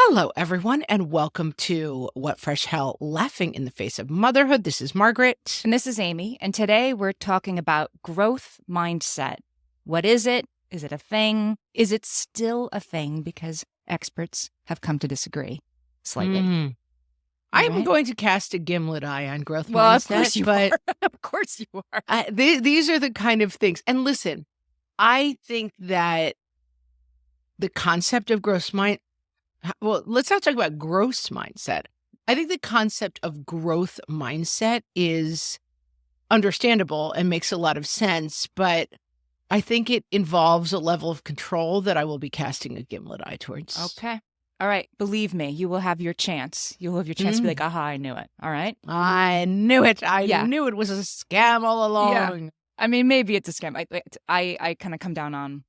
Hello, everyone, and welcome to What Fresh Hell Laughing in the Face of Motherhood. This is Margaret. And this is Amy. And today we're talking about growth mindset. What is it? Is it a thing? Is it still a thing? Because experts have come to disagree slightly. I'm going to cast a gimlet eye on growth Well, mindset. of course you are. Of course you are. These are the kind of things. And listen, I think that the concept of let's not talk about growth mindset. I think the concept of growth mindset is understandable and makes a lot of sense, but I think it involves a level of control that I will be casting a gimlet eye towards. Okay. All right. Believe me, you will have your chance. You'll have your chance to be like, aha, I knew it. All right. I knew it. I knew it was a scam all along. Yeah. I mean, maybe it's a scam. I kind of come down on,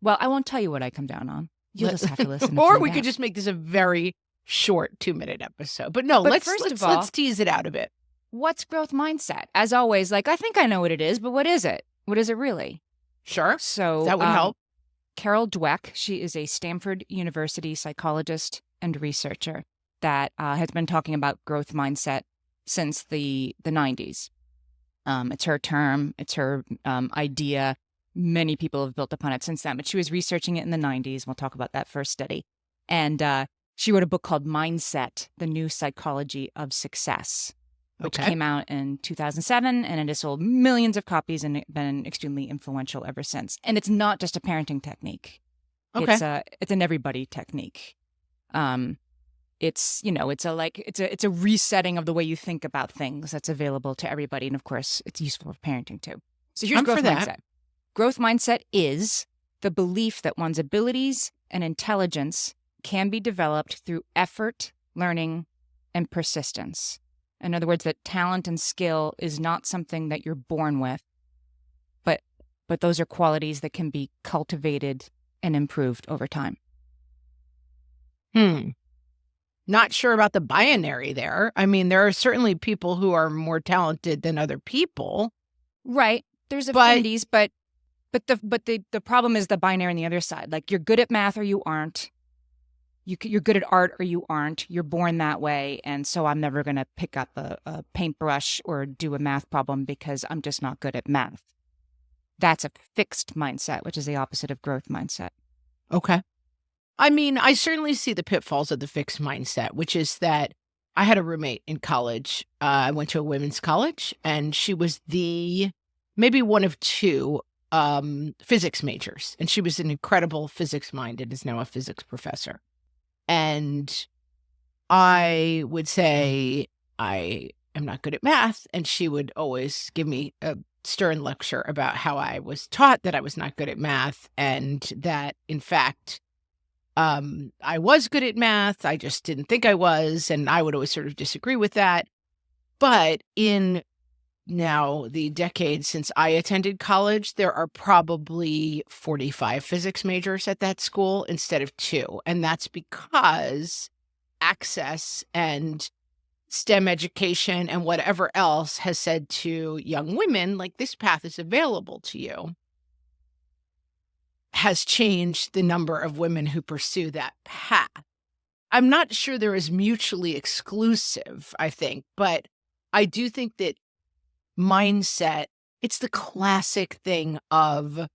well, I won't tell you what I come down on. You'll just have to listen. Or we could just make this a very short 2-minute episode. But no, let's tease it out a bit. What's growth mindset? As always, I think I know what it is, but what is it? What is it really? Sure. So that would help. Carol Dweck, she is a Stanford University psychologist and researcher that has been talking about growth mindset since the 90s. It's her term. It's her idea. Many people have built upon it since then, but she was researching it in the 90s. We'll talk about that first study. And she wrote a book called Mindset, The New Psychology of Success, which came out in 2007, and it has sold millions of copies and been extremely influential ever since. And it's not just a parenting technique. Okay. It's an everybody technique. It's a resetting of the way you think about things that's available to everybody. And of course, it's useful for parenting too. So here's growth mindset. Growth mindset is the belief that one's abilities and intelligence can be developed through effort, learning, and persistence. In other words, that talent and skill is not something that you're born with, but those are qualities that can be cultivated and improved over time. Not sure about the binary there. I mean, there are certainly people who are more talented than other people. Right. There's affinities, but the problem is the binary on the other side. Like, you're good at math or you aren't. You're good at art or you aren't. You're born that way, and so I'm never going to pick up a paintbrush or do a math problem because I'm just not good at math. That's a fixed mindset, which is the opposite of growth mindset. Okay. I mean, I certainly see the pitfalls of the fixed mindset, which is that I had a roommate in college. I went to a women's college, and she was maybe one of two physics majors, and she was an incredible physics mind and is now a physics professor. And I would say I am not good at math, and she would always give me a stern lecture about how I was taught that I was not good at math, and that in fact I was good at math. I just didn't think I was, and I would always sort of disagree with that. But in now the decades since I attended college, there are probably 45 physics majors at that school instead of 2. And that's because access and STEM education and whatever else has said to young women, like, this path is available to you, has changed the number of women who pursue that path. I'm not sure they're as mutually exclusive, I think, but I do think that mindset, it's the classic thing of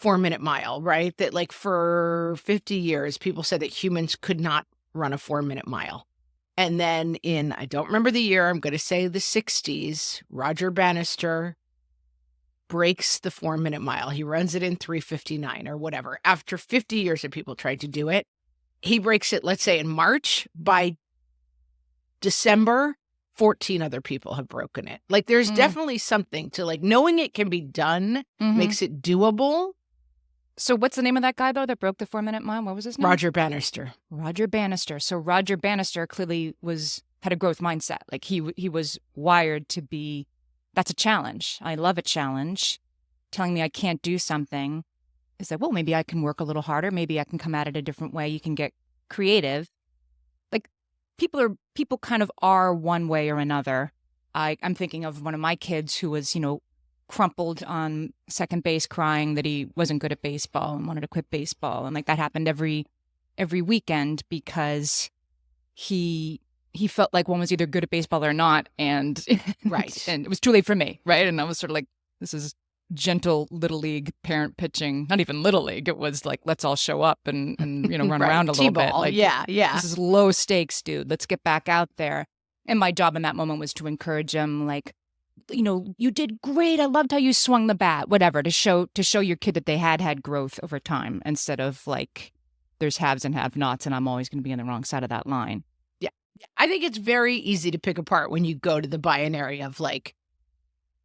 4-minute mile, right? That, like, for 50 years, people said that humans could not run a 4-minute mile. And then in, I don't remember the year, I'm going to say the 60s, Roger Bannister breaks the 4-minute mile. He runs it in 3:59 or whatever. After 50 years of people trying to do it, he breaks it, let's say in March. By December, 14 other people have broken it. Like, there's definitely something to, like, knowing it can be done makes it doable. So what's the name of that guy, though, that broke the 4-minute mile? What was his name? Roger Bannister. Roger Bannister. So Roger Bannister clearly had a growth mindset. Like, he was wired to be, that's a challenge. I love a challenge. Telling me I can't do something is like, well, maybe I can work a little harder. Maybe I can come at it a different way. You can get creative. Like, people kind of are one way or another. I'm thinking of one of my kids who was, crumpled on second base crying that he wasn't good at baseball and wanted to quit baseball. And like, that happened every every weekend because he felt like one was either good at baseball or not, and Right. and it was too late for me, right? And I was sort of like, this is gentle little league parent pitching, not even little league. It was like, let's all show up and run Right. around a little bit. T-ball. Like, Yeah. this is low stakes, dude. Let's get back out there. And my job in that moment was to encourage him, like, you did great. I loved how you swung the bat, whatever, to show your kid that they had growth over time, instead of like, there's haves and have-nots, and I'm always going to be on the wrong side of that line. Yeah. I think it's very easy to pick apart when you go to the binary of like,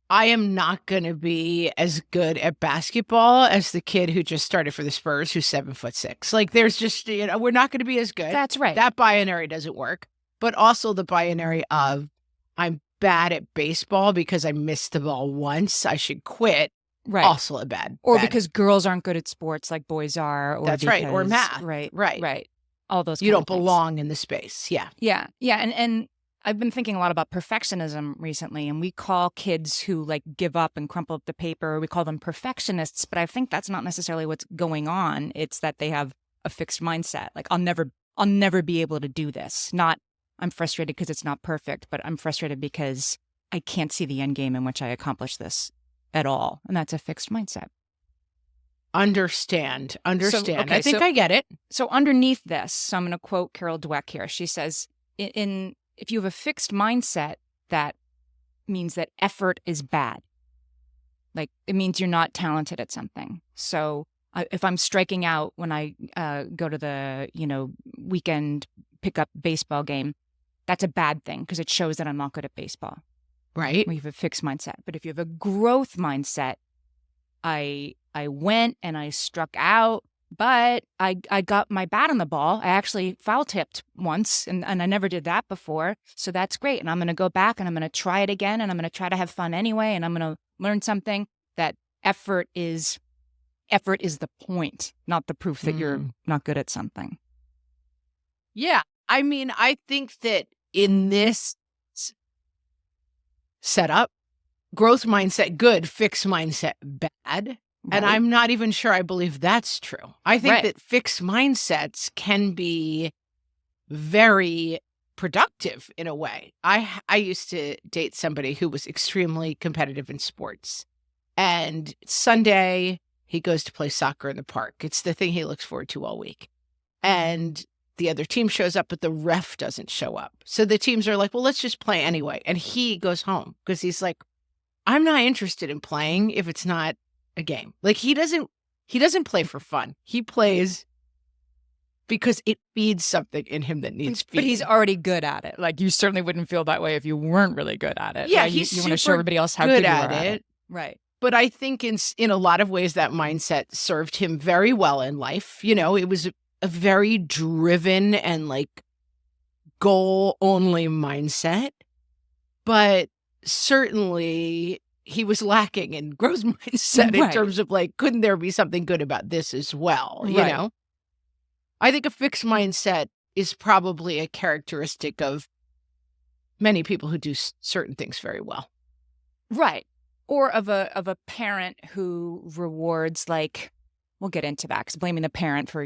I am not going to be as good at basketball as the kid who just started for the Spurs who's 7'6". Like there's just, we're not going to be as good. That's right. That binary doesn't work. But also the binary of I'm bad at baseball because I missed the ball once. I should quit. Right. Also a bad. Or because girls aren't good at sports like boys are. Or that's right. Or math. Right. All those. You don't belong in the space. Yeah. Yeah. And I've been thinking a lot about perfectionism recently, and we call kids who like give up and crumple up the paper, we call them perfectionists, but I think that's not necessarily what's going on. It's that they have a fixed mindset. Like, I'll never be able to do this. Not, I'm frustrated because it's not perfect, but I'm frustrated because I can't see the end game in which I accomplish this at all. And that's a fixed mindset. Understand. So, okay, I think I get it. So underneath this, so I'm going to quote Carol Dweck here. She says, if you have a fixed mindset, that means that effort is bad. Like, it means you're not talented at something. So if I'm striking out when I go to the, weekend pickup baseball game, that's a bad thing because it shows that I'm not good at baseball. Right. We have a fixed mindset. But if you have a growth mindset, I went and I struck out, but I got my bat on the ball. I actually foul tipped once, and I never did that before. So that's great. And I'm going to go back and I'm going to try it again, and I'm going to try to have fun anyway, and I'm going to learn something. That effort is the point, not the proof that you're not good at something. Yeah. I mean, I think that in this setup, growth mindset, good, fixed mindset, bad. Right. And I'm not even sure I believe that's true. I think that fixed mindsets can be very productive in a way. I used to date somebody who was extremely competitive in sports. And Sunday, he goes to play soccer in the park. It's the thing he looks forward to all week. And the other team shows up, but the ref doesn't show up. So the teams are like, well, let's just play anyway. And he goes home because he's like, I'm not interested in playing if it's not a game. Like he doesn't play for fun. He plays because it feeds something in him that needs feeding. But he's already good at it. Like, you certainly wouldn't feel that way if you weren't really good at it. Yeah, right? he's you want to show everybody else how good you are at it. Right. But I think in a lot of ways that mindset served him very well in life. It was a very driven and like goal-only mindset. But certainly he was lacking in growth mindset in terms of like, couldn't there be something good about this as well? You know? I think a fixed mindset is probably a characteristic of many people who do certain things very well. Right. Or of a parent who rewards, like, we'll get into that because blaming the parent for,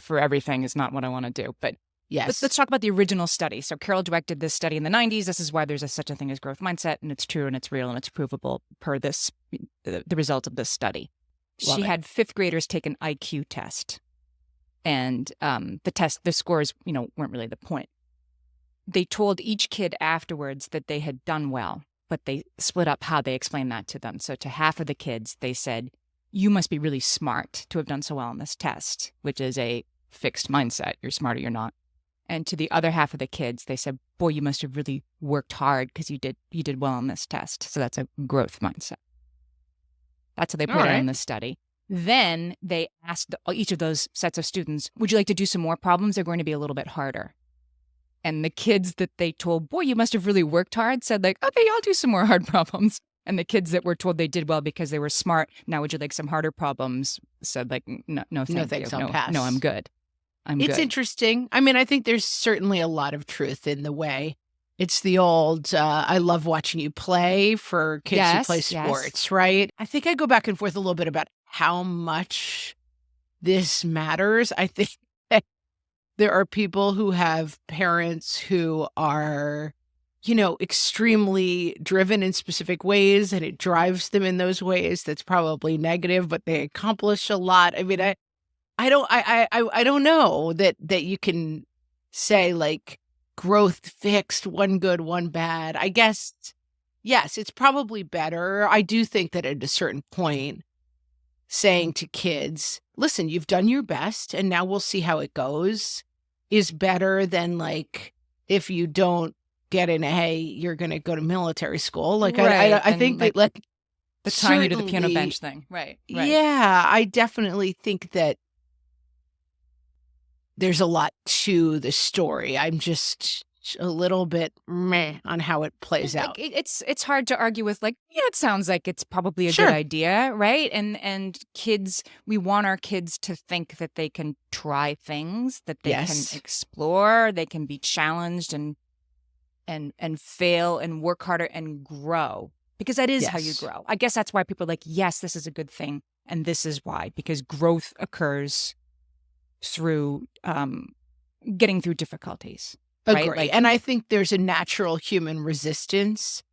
for everything is not what I want to do. But yes, let's talk about the original study. So Carol Dweck did this study in the 90s. This is why there's such a thing as growth mindset, and it's true and it's real and it's provable per the result of this study. She had fifth graders take an IQ test, and the scores, weren't really the point. They told each kid afterwards that they had done well, but they split up how they explained that to them. So to half of the kids, they said, you must be really smart to have done so well on this test, which is a fixed mindset. You're smart or you're not. And to the other half of the kids, they said, boy, you must have really worked hard because you did well on this test. So that's a growth mindset. That's how they put it in the study. Then they asked each of those sets of students, would you like to do some more problems? They're going to be a little bit harder. And the kids that they told, boy, you must have really worked hard, said like, okay, I'll do some more hard problems. And the kids that were told they did well because they were smart, now would you like some harder problems, said like, no thanks, I'll pass. No, I'm good. It's interesting. I mean, I think there's certainly a lot of truth in the way. It's the old, I love watching you play for kids who play sports, right? I think I go back and forth a little bit about how much this matters. I think there are people who have parents who are, extremely driven in specific ways, and it drives them in those ways that's probably negative, but they accomplish a lot. I mean, I don't know that you can say, like, growth fixed, one good, one bad. I guess, yes, it's probably better. I do think that at a certain point, saying to kids, "Listen, you've done your best, and now we'll see how it goes," is better than, like, if you don't get an A, you're gonna go to military school. Like, Right. I And think that, like, the tying you to the piano certainly, bench thing. Right. Right. yeah, I definitely think that there's a lot to the story. I'm just a little bit meh on how it plays Like out. it's hard to argue with, like, yeah, it sounds like it's probably a good Sure. idea, right? And kids, we want our kids to think that they can try things, that they can Yes. explore, they can be challenged and fail and work harder and grow, because that is how you Yes. grow. I guess that's why people are like, yes, this is a good thing, and this is why, because growth occurs through getting through difficulties, right? Agree. Like, And I think there's a natural human resistance.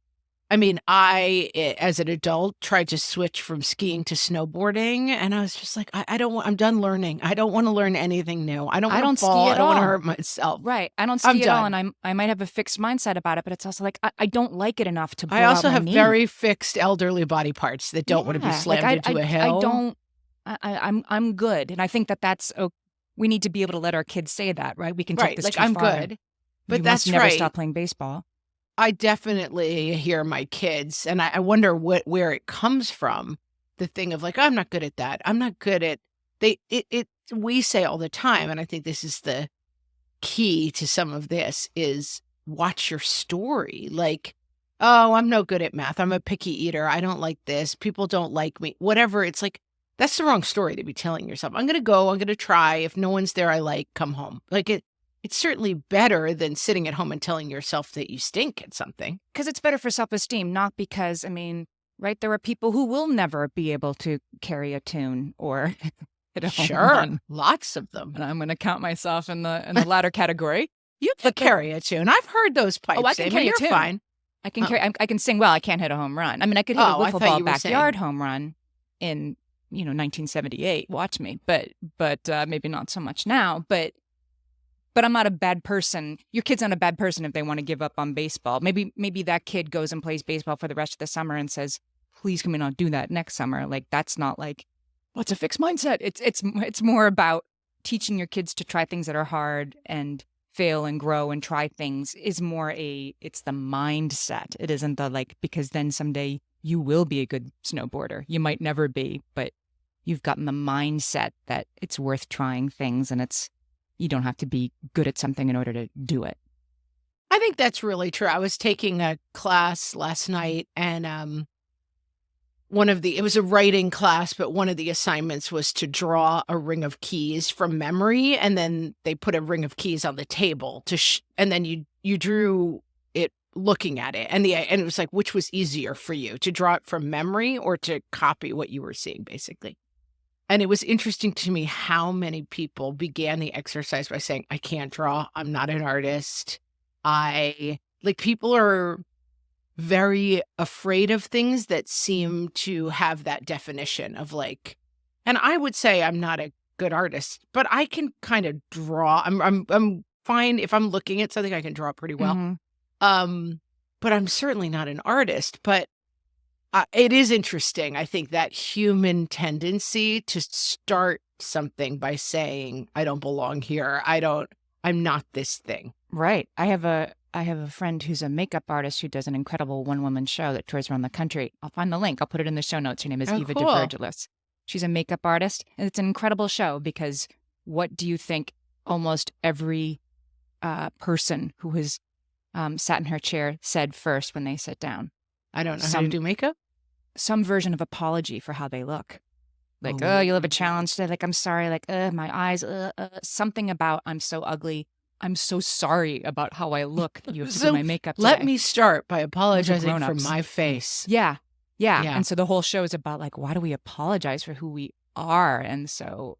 I mean, as an adult, tried to switch from skiing to snowboarding, and I was just like, I don't want, I'm done learning. I don't want to learn anything new. I don't I want don't to fall. ski I at don't want to all. hurt myself. Right. I don't I'm ski at all, done. and I might have a fixed mindset about it, but it's also like I don't like it enough to I blow out also my have knee. very fixed elderly body parts that don't want to be Yeah, like slammed into a I hill. don't. I'm good, and I think that's we need to be able to let our kids say that, right? We can take Right. this Like, too I'm far. good. But You must that's never right. stop playing baseball. I definitely hear my kids, and I wonder where it comes from. The thing of, like, I'm not good at that. I'm not good at we say all the time, and I think this is the key to some of this, is watch your story. Like, oh, I'm no good at math. I'm a picky eater. I don't like this. People don't like me. Whatever. It's like, that's the wrong story to be telling yourself. I'm gonna go. I'm gonna try. If no one's there I like, come home. Like, it's certainly better than sitting at home and telling yourself that you stink at something. Because it's better for self-esteem, not because, I mean, right, there are people who will never be able to carry a tune or hit a home Sure, run. lots of them. And I'm going to count myself in the latter category. You can carry a tune. I've heard those pipes. Oh, I can Amy. carry a You're tune. fine. I can Oh. carry. I can sing well. I can't hit a home run. I mean, I could hit a Oh, I wiffle thought ball you were backyard saying. home run in 1978. Watch me, but maybe not so much now. But I'm not a bad person. Your kid's not a bad person if they want to give up on baseball. Maybe that kid goes and plays baseball for the rest of the summer and says, "Please, can we not do that next summer?" Like, that's not like, what's a fixed mindset? It's more about teaching your kids to try things that are hard and fail and grow and try things. It's the mindset. It isn't the, like, because then someday you will be a good snowboarder. You might never be, but you've gotten the mindset that it's worth trying things, and you don't have to be good at something in order to do it. I think that's really true. I was taking a class last night, and it was a writing class, but one of the assignments was to draw a ring of keys from memory, and then they put a ring of keys on the table and then you drew it looking at it, and it was like, which was easier for you, to draw it from memory or to copy what you were seeing, basically. And it was interesting to me how many people began the exercise by saying, I can't draw. I'm not an artist. People are very afraid of things that seem to have that definition of, like, and I would say I'm not a good artist, but I can kind of draw. I'm fine. If I'm looking at something, I can draw pretty well. Mm-hmm. But I'm certainly not an artist. But it is interesting, I think, that human tendency to start something by saying, I don't belong here. I'm not this thing. Right. I have a friend who's a makeup artist who does an incredible one-woman show that tours around the country. I'll find the link. I'll put it in the show notes. Her name is Eva Cool. DeVirgilis. She's a makeup artist, and it's an incredible show because what do you think almost every person who has sat in her chair said first when they sit down? I don't know how to do makeup. Some version of apology for how they look. Like, oh, you'll have a challenge today. Like, I'm sorry. Like, my eyes, something about I'm so ugly. I'm so sorry about how I look. You have to do my makeup today. Let me start by apologizing for grown-ups. my face. Yeah. And so the whole show is about, like, why do we apologize for who we are? And so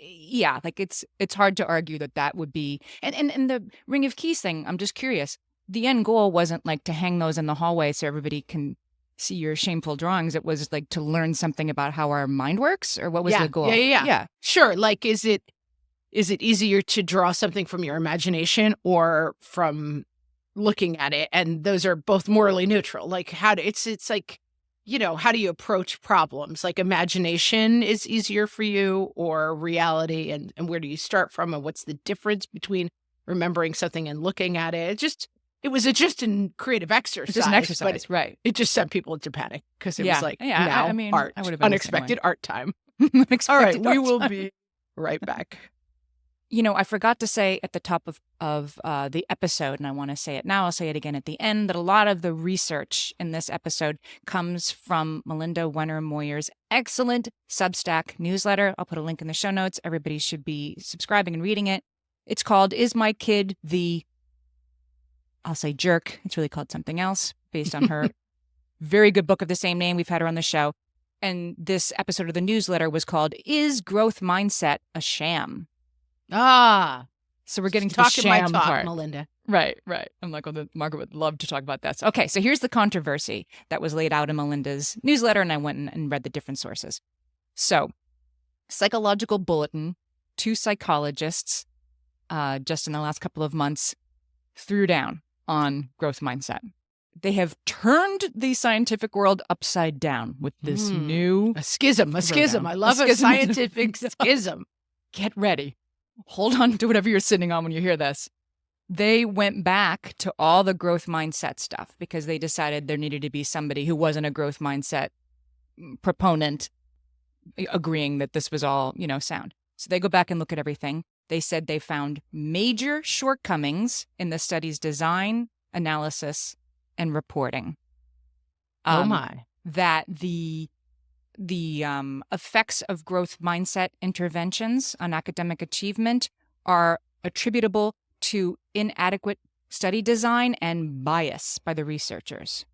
yeah, like it's hard to argue that would be, and the Ring of Keys thing, I'm just curious. The end goal wasn't like to hang those in the hallway so everybody can see your shameful drawings. It was like to learn something about how our mind works, or what was the goal? Yeah. Sure. Like, is it easier to draw something from your imagination or from looking at it? And those are both morally neutral. Like, it's like, how do you approach problems? Like, imagination is easier for you, or reality, and where do you start from, and what's the difference between remembering something and looking at it? It was just a creative exercise. Just an exercise, but right? It just sent people into panic because it was like, now I mean, art, I would have been unexpected art time. Unexpected All right, we art will time. be right back. I forgot to say at the top of the episode, and I want to say it now, I'll say it again at the end, that a lot of the research in this episode comes from Melinda Wenner Moyer's excellent Substack newsletter. I'll put a link in the show notes. Everybody should be subscribing and reading it. It's called Is My Kid the, I'll say jerk. It's really called something else based on her very good book of the same name. We've had her on the show. And this episode of the newsletter was called Is Growth Mindset a Sham? So we're getting to the sham part. Melinda. Right. I'm like, Margaret would love to talk about this. Okay, so here's the controversy that was laid out in Melinda's newsletter, and I went and read the different sources. So, Psychological Bulletin, 2 psychologists, just in the last couple of months, threw down on growth mindset. They have turned the scientific world upside down with this new... A schism. I love a scientific schism. Get ready. Hold on to whatever you're sitting on when you hear this. They went back to all the growth mindset stuff because they decided there needed to be somebody who wasn't a growth mindset proponent agreeing that this was all, sound. So they go back and look at everything. They said they found major shortcomings in the study's design, analysis, and reporting. Oh my. That the effects of growth mindset interventions on academic achievement are attributable to inadequate study design and bias by the researchers.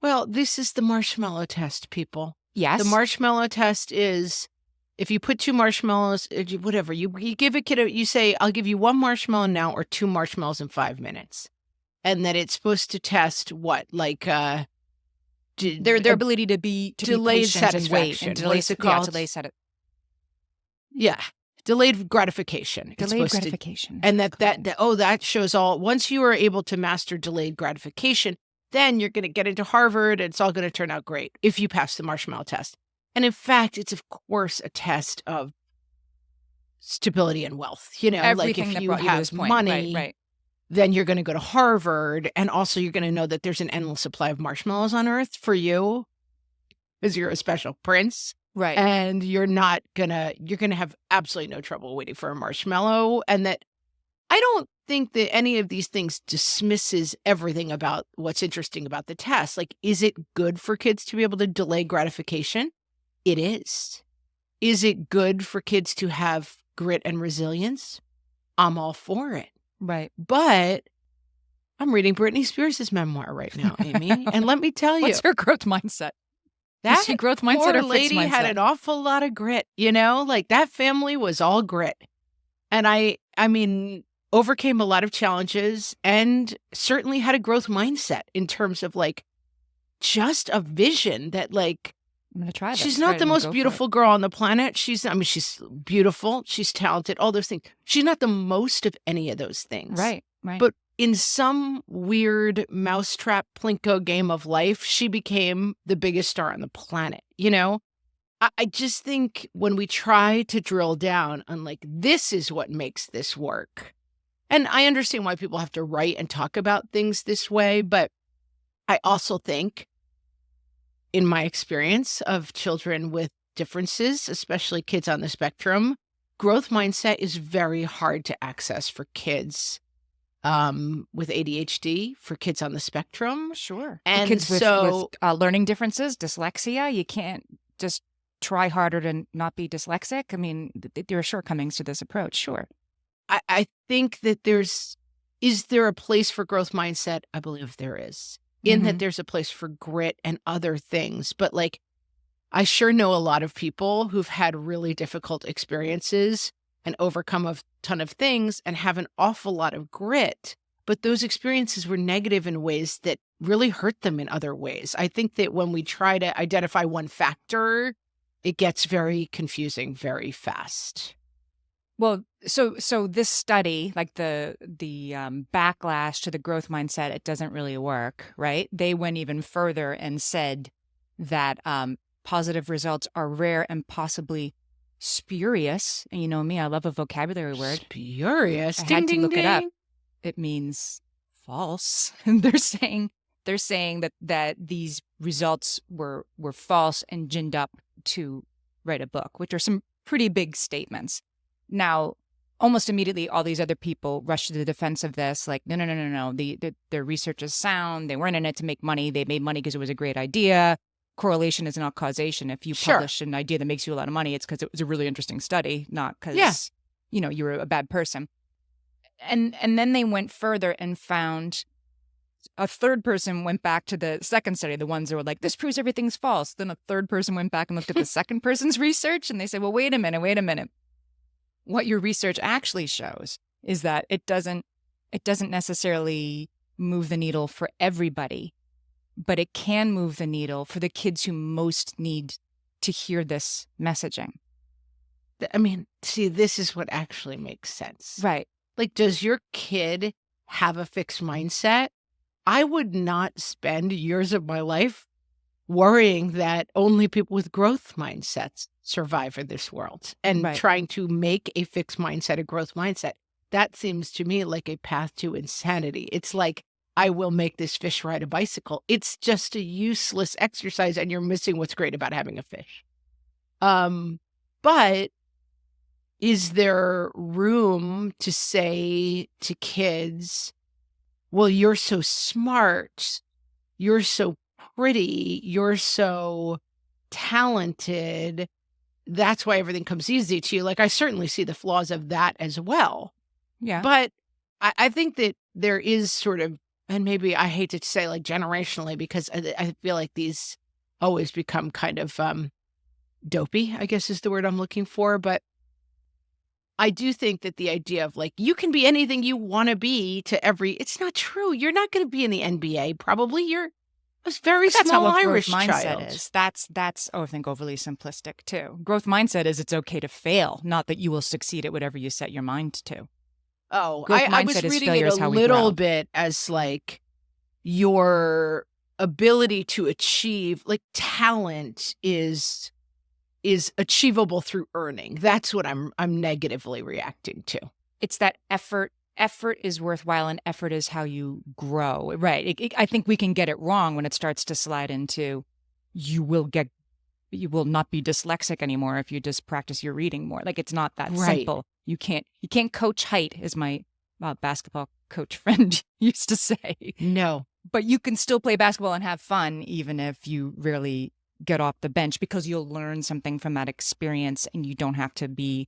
Well, this is the marshmallow test, people. Yes. The marshmallow test is, if you put 2 marshmallows, whatever, you give a kid, you say, I'll give you 1 marshmallow now or 2 marshmallows in 5 minutes. And that it's supposed to test what? Like, their ability to be delayed patient and wait and delay satisfaction. Yeah, delayed gratification. Delayed gratification. And that shows all. Once you are able to master delayed gratification, then you're going to get into Harvard, and it's all going to turn out great if you pass the marshmallow test. And in fact, it's of course a test of stability and wealth. Everything like if that you brought you to have this point. money. Right. Then you're going to go to Harvard, and also you're going to know that there's an endless supply of marshmallows on Earth for you, because you're a special prince, right? And you're going to have absolutely no trouble waiting for a marshmallow. And that I don't think that any of these things dismisses everything about what's interesting about the test. Like, is it good for kids to be able to delay gratification? It is. Is it good for kids to have grit and resilience? I'm all for it. Right. But I'm reading Britney Spears' memoir right now, Amy. And let me tell you. What's her growth mindset? That growth mindset poor or lady mindset? had an awful lot of grit, like that family was all grit. And I mean, overcame a lot of challenges and certainly had a growth mindset in terms of like just a vision that like, I'm going to try this. She's not the most beautiful girl on the planet. She's beautiful. She's talented, all those things. She's not the most of any of those things. Right. But in some weird mousetrap Plinko game of life, she became the biggest star on the planet. I just think when we try to drill down on like, this is what makes this work. And I understand why people have to write and talk about things this way. But I also think, in my experience of children with differences, especially kids on the spectrum, growth mindset is very hard to access for kids with ADHD, for kids on the spectrum. Sure. And kids with learning differences, dyslexia, you can't just try harder to not be dyslexic. I mean, there are shortcomings to this approach, sure. I think that is there a place for growth mindset? I believe there is. In that there's a place for grit and other things. But like, I sure know a lot of people who've had really difficult experiences and overcome a ton of things and have an awful lot of grit. But those experiences were negative in ways that really hurt them in other ways. I think that when we try to identify one factor, it gets very confusing very fast. Well, so this study, like the backlash to the growth mindset, it doesn't really work, right? They went even further and said that positive results are rare and possibly spurious. And you know me, I love a vocabulary word. Spurious. I Ding, had to ding, look it up. ding. It means false. And they're saying that these results were false and ginned up to write a book, which are some pretty big statements. Now, almost immediately, all these other people rush to the defense of this, like, no. Their research is sound. They weren't in it to make money. They made money because it was a great idea. Correlation is not causation. If you publish an idea that makes you a lot of money, it's because it was a really interesting study, not because, you were a bad person. And then they went further and found a third person went back to the second study, the ones that were like, this proves everything's false. Then a third person went back and looked at the second person's research, and they said, well, wait a minute. What your research actually shows is that it doesn't necessarily move the needle for everybody, but it can move the needle for the kids who most need to hear this messaging. I mean, see, this is what actually makes sense. Right. Like, does your kid have a fixed mindset? I would not spend years of my life worrying that only people with growth mindsets survive in this world and trying to make a fixed mindset a growth mindset. That seems to me like a path to insanity. It's like, I will make this fish ride a bicycle. It's just a useless exercise, and you're missing what's great about having a fish. But is there room to say to kids, well, you're so smart, you're so pretty, you're so talented, that's why everything comes easy to you. Like, I certainly see the flaws of that as well. Yeah. But I think that there is sort of, and maybe I hate to say like generationally, because I feel like these always become kind of dopey, I guess is the word I'm looking for. But I do think that the idea of like, you can be anything you want to be it's not true. You're not going to be in the NBA. Probably you're a very small Irish child. Is. That's I think overly simplistic too. Growth mindset is it's okay to fail, not that you will succeed at whatever you set your mind to. Oh, I was reading it a little bit as like your ability to achieve, like talent is achievable through earning. That's what I'm negatively reacting to. It's that effort is worthwhile, and effort is how you grow. Right. I think we can get it wrong when it starts to slide into you will not be dyslexic anymore if you just practice your reading more. Like, it's not that simple. You can't coach height, as my basketball coach friend used to say. No. But you can still play basketball and have fun even if you rarely get off the bench, because you'll learn something from that experience, and you don't have to be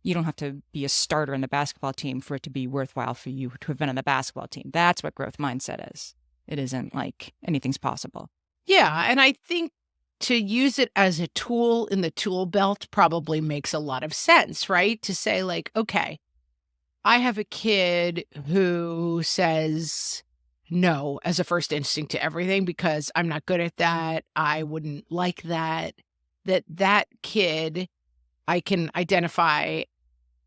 a starter in the basketball team for it to be worthwhile for you to have been on the basketball team. That's what growth mindset is. It isn't like anything's possible. Yeah, and I think to use it as a tool in the tool belt probably makes a lot of sense, right? To say like, okay, I have a kid who says no as a first instinct to everything because I'm not good at that. I wouldn't like that. That kid, I can identify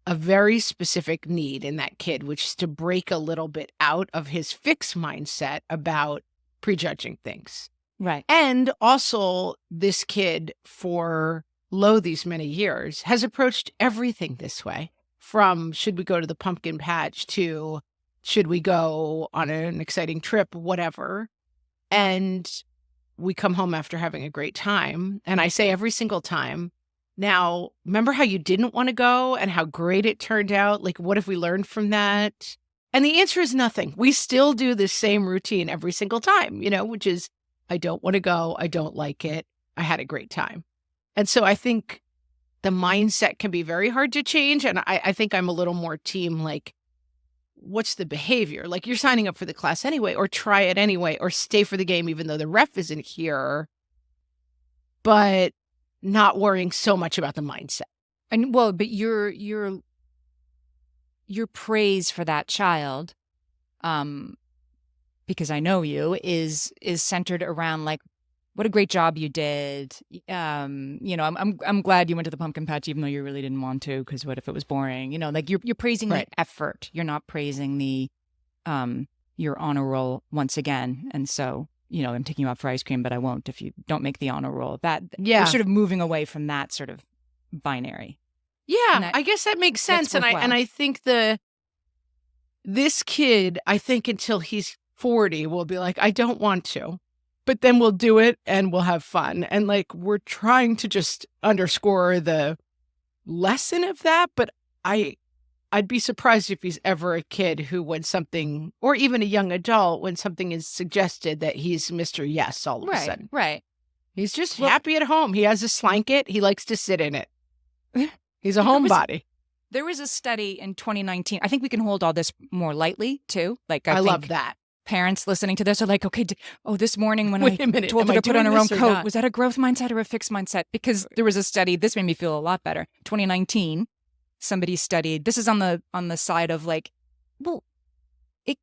a very specific need in that kid, which is to break a little bit out of his fixed mindset about prejudging things. Right. And also, this kid, for these many years, has approached everything this way. From should we go to the pumpkin patch to should we go on an exciting trip, whatever. And we come home after having a great time. And I say every single time, now, remember how you didn't want to go and how great it turned out? Like, what if we learned from that? And the answer is nothing. We still do the same routine every single time, which is, I don't want to go. I don't like it. I had a great time. And so I think the mindset can be very hard to change. And I think I'm a little more team like, what's the behavior? Like, you're signing up for the class anyway, or try it anyway, or stay for the game even though the ref isn't here. But not worrying so much about the mindset. And well, but your praise for that child, because I know you, is centered around like, what a great job you did. I'm glad you went to the pumpkin patch even though you really didn't want to, because what if it was boring? Like you're praising the Right. effort. You're not praising the your honor roll once again. And so, I'm taking you out for ice cream, but I won't if you don't make the honor roll. That we're Yeah. sort of moving away from that sort of binary. Yeah, I guess that makes that's sense. And worthwhile. I think this kid, I think until he's 40, will be like, I don't want to. But then we'll do it and we'll have fun. And like we're trying to just underscore the lesson of that. But I'd be surprised if he's ever a kid who, when something, or even a young adult, when something is suggested, that he's Mr. Yes all of a sudden. Right. He's just happy at home. He has a slanket. He likes to sit in it. He's a homebody. There was a study in 2019. I think we can hold all this more lightly too. Like I think love that. Parents listening to this are like, okay, this morning when Wait I a minute, told am her I to put on doing her own this or coat, not? was that a growth mindset or a fixed mindset? Because there was a study. This made me feel a lot better. 2019, somebody studied. This is on the side of like, well,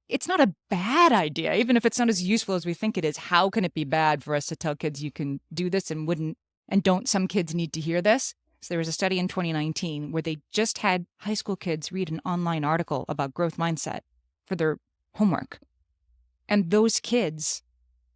it's not a bad idea, even if it's not as useful as we think it is. How can it be bad for us to tell kids you can do this and don't some kids need to hear this? So there was a study in 2019 where they just had high school kids read an online article about growth mindset for their homework. And those kids,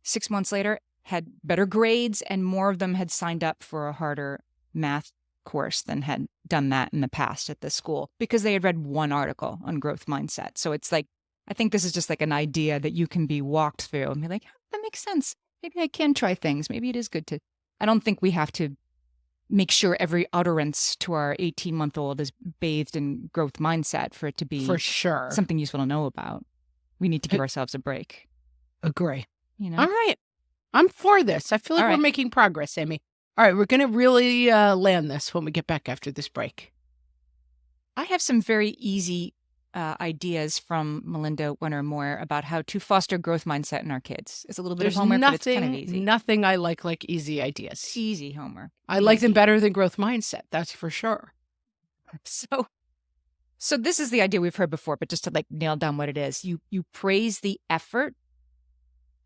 6 months later, had better grades, and more of them had signed up for a harder math course than had done that in the past at the school because they had read one article on growth mindset. So it's like, I think this is just like an idea that you can be walked through and be like, that makes sense. Maybe I can try things. Maybe it is good to. I don't think we have to make sure every utterance to our 18-month-old is bathed in growth mindset for it to be For sure. something useful to know about. We need to give ourselves a break. Agree. All right. I'm for this. I feel like we're making progress, Amy. All right. We're going to really land this when we get back after this break. I have some very easy ideas from Melinda Wenner Moyer about how to foster growth mindset in our kids. It's a little bit of homework, but it's kind of easy. Nothing I like easy ideas. Easy homework. I like them better than growth mindset. That's for sure. So this is the idea we've heard before, but just to like nail down what it is, you praise the effort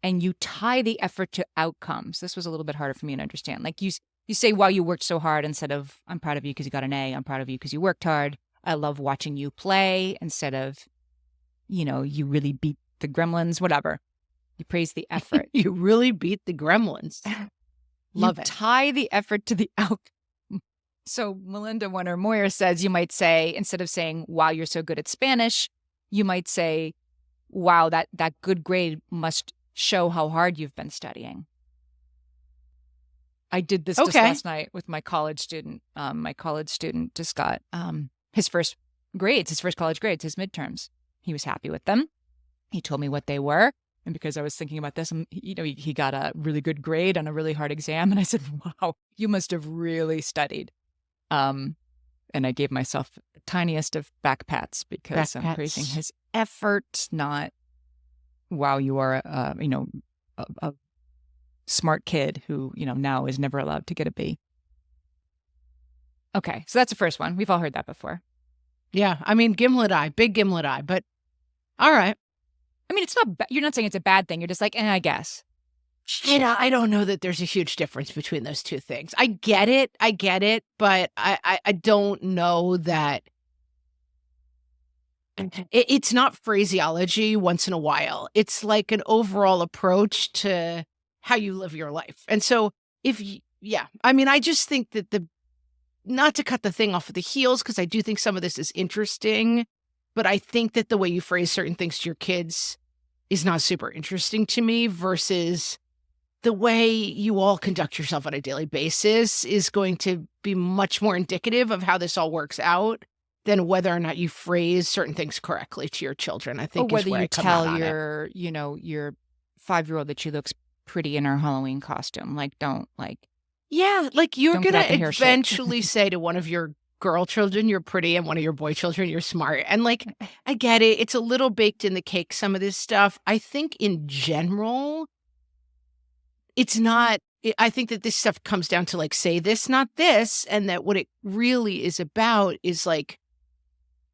and you tie the effort to outcomes. This was a little bit harder for me to understand. Like you say, wow, you worked so hard, instead of I'm proud of you because you got an A. I'm proud of you because you worked hard. I love watching you play, instead of, you really beat the gremlins, whatever. You praise the effort. You really beat the gremlins. Love it. Tie the effort to the outcome. So Melinda Wenner Moyer says you might say, instead of saying, wow, you're so good at Spanish, you might say, wow, that good grade must show how hard you've been studying. I did this just last night with my college student. My college student just got his first college grades, his midterms. He was happy with them. He told me what they were. And because I was thinking about this, he got a really good grade on a really hard exam. And I said, wow, you must have really studied. And I gave myself the tiniest of back pats because I'm praising his effort, not, wow, you are a smart kid who, now is never allowed to get a B. Okay, so that's the first one. We've all heard that before. Yeah, I mean, gimlet eye, big gimlet eye, but all right. I mean, it's not. You're not saying it's a bad thing. You're just like, I guess. I don't know that there's a huge difference between those two things. I get it, but I don't know that it's not phraseology once in a while. It's like an overall approach to how you live your life. And so I just think that not to cut the thing off at the heels, because I do think some of this is interesting, but I think that the way you phrase certain things to your kids is not super interesting to me, versus the way you all conduct yourself on a daily basis is going to be much more indicative of how this all works out than whether or not you phrase certain things correctly to your children. I think, or whether you tell your 5-year-old that she looks pretty in her Halloween costume. Like, don't like. Yeah, like you're going to eventually say to one of your girl children, you're pretty, and one of your boy children, you're smart. And like, I get it. It's a little baked in the cake, some of this stuff. I think in general, it's not I think that this stuff comes down to like, say this, not this. And that what it really is about is like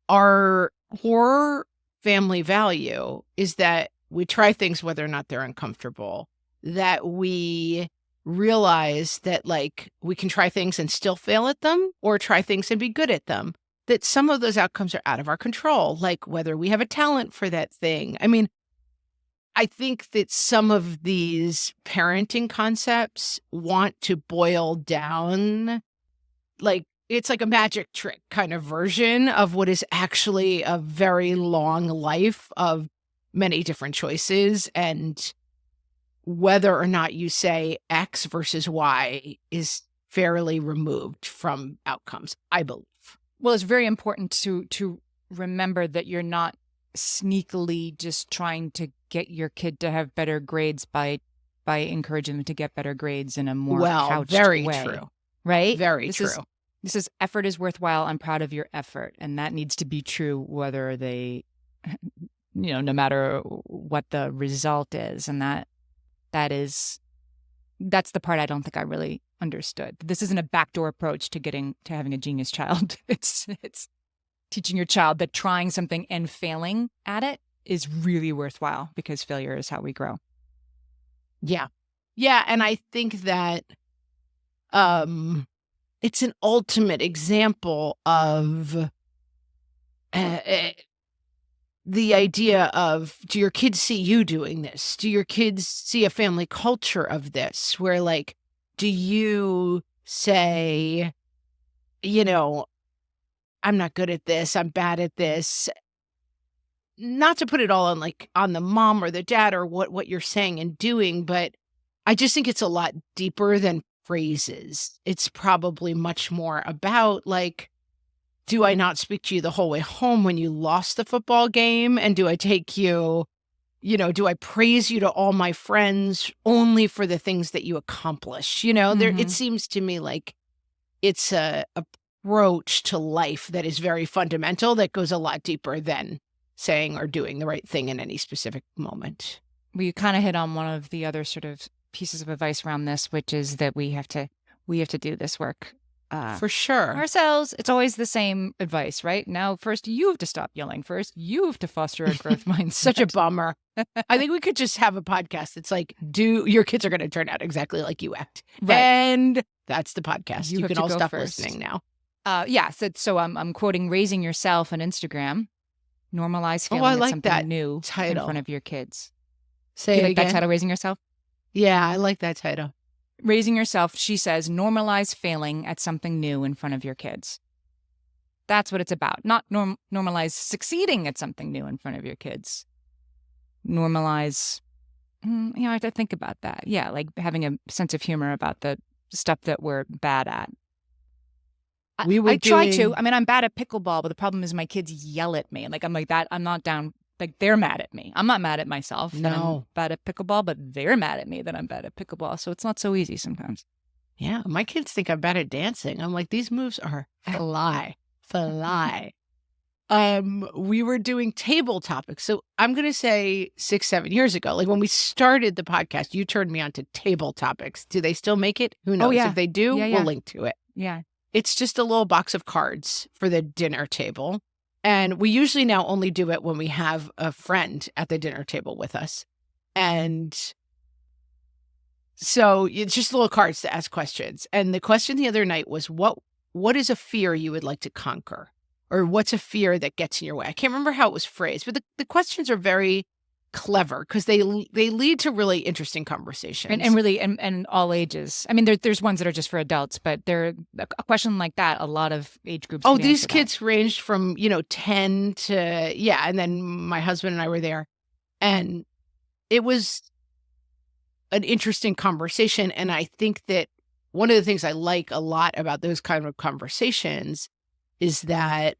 our core family value is that we try things whether or not they're uncomfortable, that we realize that like we can try things and still fail at them or try things and be good at them, that some of those outcomes are out of our control, like whether we have a talent for that thing. I mean, I think that some of these parenting concepts want to boil down, like, it's like a magic trick kind of version of what is actually a very long life of many different choices. And whether or not you say X versus Y is fairly removed from outcomes, I believe. Well, it's very important to remember that you're not sneakily just trying to get your kid to have better grades by encouraging them to get better grades in a more couched very way. true. Right? Very This true. This is effort is worthwhile. I'm proud of your effort. And that needs to be true whether they, no matter what the result is. And that's the part I don't think I really understood. This isn't a backdoor approach to having a genius child. It's teaching your child that trying something and failing at it is really worthwhile because failure is how we grow. Yeah. Yeah. And I think that it's an ultimate example of the idea of, do your kids see you doing this? Do your kids see a family culture of this? Where like, do you say, I'm not good at this, I'm bad at this? Not to put it all on the mom or the dad or what you're saying and doing, but I just think it's a lot deeper than phrases. It's probably much more about like, do I not speak to you the whole way home when you lost the football game? And do I take you, do I praise you to all my friends only for the things that you accomplish? It seems to me like it's a approach to life that is very fundamental, that goes a lot deeper than saying or doing the right thing in any specific moment. Well, you kind of hit on one of the other sort of pieces of advice around this, which is that we have to do this work for sure ourselves. It's always the same advice, right? Now, first you have to stop yelling. First you have to foster a growth mindset. Such a bummer. I think we could just have a podcast that's like, your kids are going to turn out exactly like you act. Right. And that's the podcast. You can all stop first. listening now. Yeah. So I'm quoting Raising Yourself on Instagram. Normalize failing I at like something that new title. in front of your kids. Say it like again. That title, Raising Yourself? Yeah, I like that title. Raising Yourself, she says, normalize failing at something new in front of your kids. That's what it's about. Not normalize succeeding at something new in front of your kids. Normalize, I have to think about that. Yeah, like having a sense of humor about the stuff that we're bad at. I try to. I mean, I'm bad at pickleball, but the problem is my kids yell at me. Like, I'm like that. I'm not down. Like, they're mad at me. I'm not mad at myself that I'm bad at pickleball, but they're mad at me that I'm bad at pickleball. So it's not so easy sometimes. Yeah, my kids think I'm bad at dancing. I'm like, these moves are fly. We were doing table topics. So I'm going to say 6-7 years ago, like when we started the podcast, you turned me on to table topics. Do they still make it? Who knows? If they do, we'll link to it. Yeah. It's just a little box of cards for the dinner table. And we usually now only do it when we have a friend at the dinner table with us. And so it's just little cards to ask questions. And the question the other night was, what is a fear you would like to conquer? Or what's a fear that gets in your way? I can't remember how it was phrased, but the questions are very clever because they lead to really interesting conversations. And really, and all ages. I mean, there's ones that are just for adults, but a question like that, a lot of age groups. Oh, these kids ranged from, 10 to, and then my husband and I were there. And it was an interesting conversation. And I think that one of the things I like a lot about those kind of conversations is that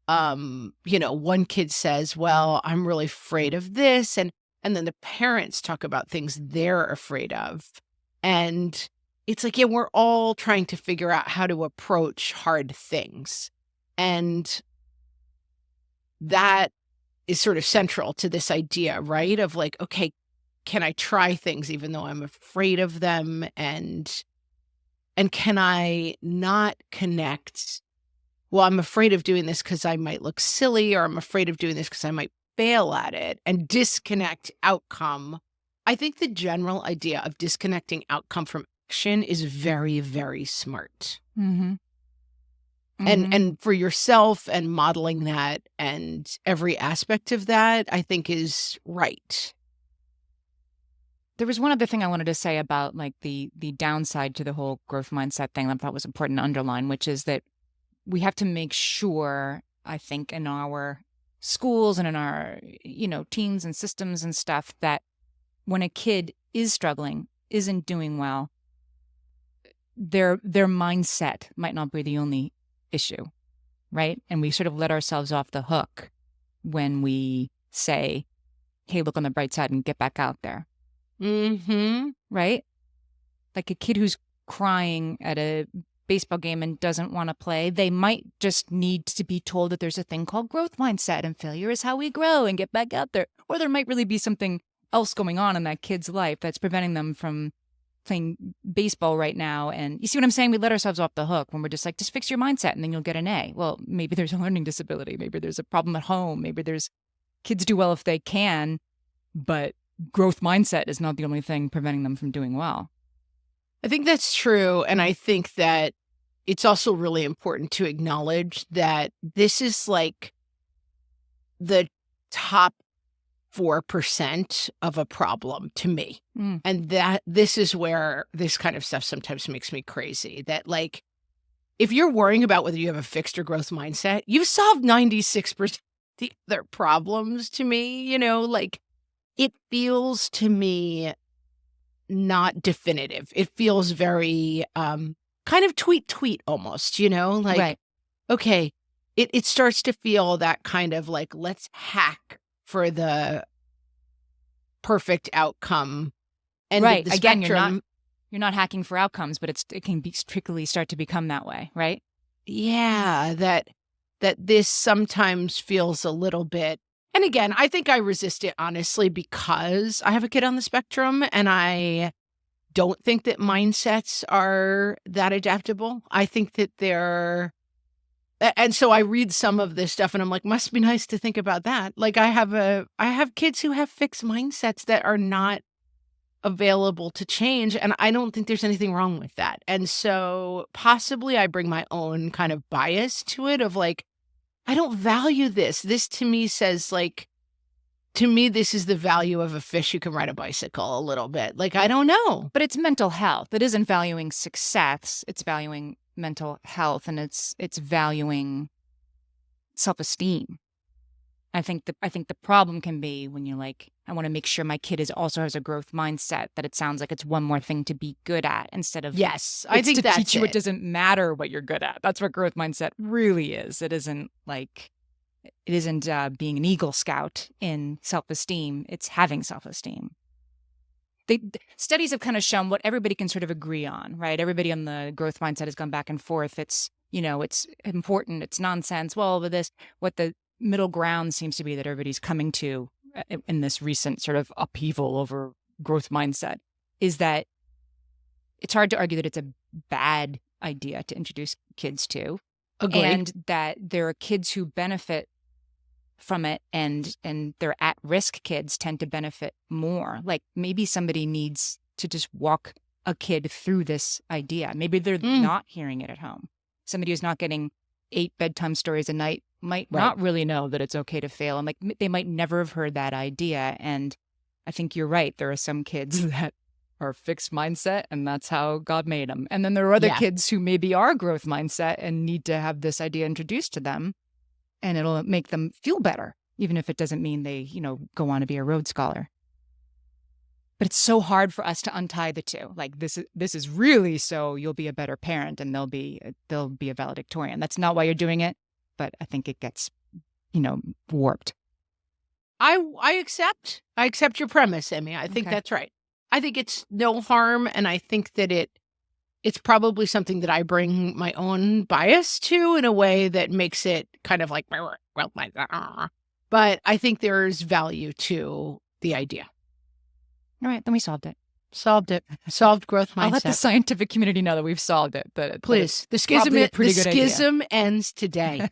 one kid says, well, I'm really afraid of this. And then the parents talk about things they're afraid of. And it's like, we're all trying to figure out how to approach hard things. And that is sort of central to this idea, right? Of like, okay, can I try things even though I'm afraid of them? And can I not connect? Well, I'm afraid of doing this because I might look silly, or I'm afraid of doing this because I might fail at it, and disconnect outcome. I think the general idea of disconnecting outcome from action is very, very smart. Mm-hmm. Mm-hmm. And for yourself and modeling that and every aspect of that, I think is right. There was one other thing I wanted to say about like the downside to the whole growth mindset thing that I thought was important to underline, which is that we have to make sure, I think, in our schools and in our, teams and systems and stuff, that when a kid is struggling, isn't doing well, their mindset might not be the only issue, right? And we sort of let ourselves off the hook when we say, hey, look on the bright side and get back out there. Mm-hmm. Right? Like a kid who's crying at a baseball game and doesn't want to play, they might just need to be told that there's a thing called growth mindset and failure is how we grow and get back out there. Or there might really be something else going on in that kid's life that's preventing them from playing baseball right now. And you see what I'm saying? We let ourselves off the hook when we're just like, just fix your mindset and then you'll get an A. Well, maybe there's a learning disability. Maybe there's a problem at home. Maybe there's kids do well if they can, but growth mindset is not the only thing preventing them from doing well. I think that's true. And I think that it's also really important to acknowledge that this is like the top 4% of a problem to me. And that this is where this kind of stuff sometimes makes me crazy. That like, if you're worrying about whether you have a fixed or growth mindset, you've solved 96% of the other problems to me, like it feels to me not definitive. It feels very kind of tweet almost, like, right. Okay, it starts to feel that kind of like, let's hack for the perfect outcome. And right. the Again, spectrum, you're not hacking for outcomes, but it can be strictly start to become that way, right? yeah, that this sometimes feels a little bit. And again, I think I resist it honestly because I have a kid on the spectrum and I don't think that mindsets are that adaptable. I think that and so I read some of this stuff and I'm like, must be nice to think about that. Like I have kids who have fixed mindsets that are not available to change. And I don't think there's anything wrong with that. And so possibly I bring my own kind of bias to it of like, I don't value this. This to me says like, to me, this is the value of a fish who can ride a bicycle a little bit. Like, I don't know. But it's mental health. It isn't valuing success. It's valuing mental health, and it's valuing self-esteem. I think the problem can be when you're like, I want to make sure my kid also has a growth mindset, that it sounds like it's one more thing to be good at instead of yes, I think to that's teach you it. It doesn't matter what you're good at. That's what growth mindset really is. It isn't being an Eagle Scout in self-esteem. It's having self-esteem. Studies have kind of shown what everybody can sort of agree on, right? Everybody on the growth mindset has gone back and forth. It's, it's important. It's nonsense. Well, what the middle ground seems to be that everybody's coming to in this recent sort of upheaval over growth mindset is that it's hard to argue that it's a bad idea to introduce kids to. Agreed. And that there are kids who benefit from it, and their at-risk kids tend to benefit more. Like maybe somebody needs to just walk a kid through this idea. Maybe they're not hearing it at home. Somebody who's not getting 8 bedtime stories a night might not really know that it's okay to fail. And like they might never have heard that idea. And I think you're right. There are some kids that are fixed mindset and that's how God made them. And then there are other kids who maybe are growth mindset and need to have this idea introduced to them. And it'll make them feel better, even if it doesn't mean they, go on to be a Rhodes Scholar. But it's so hard for us to untie the two. Like this is really so you'll be a better parent and they'll be a valedictorian. That's not why you're doing it, but I think it gets, warped. I accept your premise, Emmy. I think that's right. I think it's no harm, and I think that it's probably something that I bring my own bias to in a way that makes it kind of like, well, but I think there's value to the idea. All right, then we solved it. Solved it. Solved growth mindset. I'll let the scientific community know that we've solved it. Please. The schism ends today.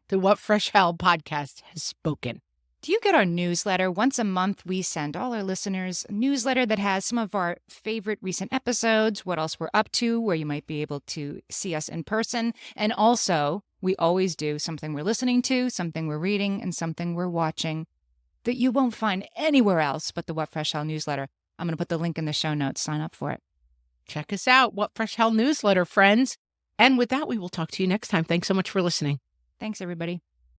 The What Fresh Hell podcast has spoken. Do you get our newsletter? Once a month, we send all our listeners a newsletter that has some of our favorite recent episodes, what else we're up to, where you might be able to see us in person. And also, we always do something we're listening to, something we're reading, and something we're watching that you won't find anywhere else but the What Fresh Hell newsletter. I'm going to put the link in the show notes. Sign up for it. Check us out, What Fresh Hell newsletter, friends. And with that, we will talk to you next time. Thanks so much for listening. Thanks, everybody.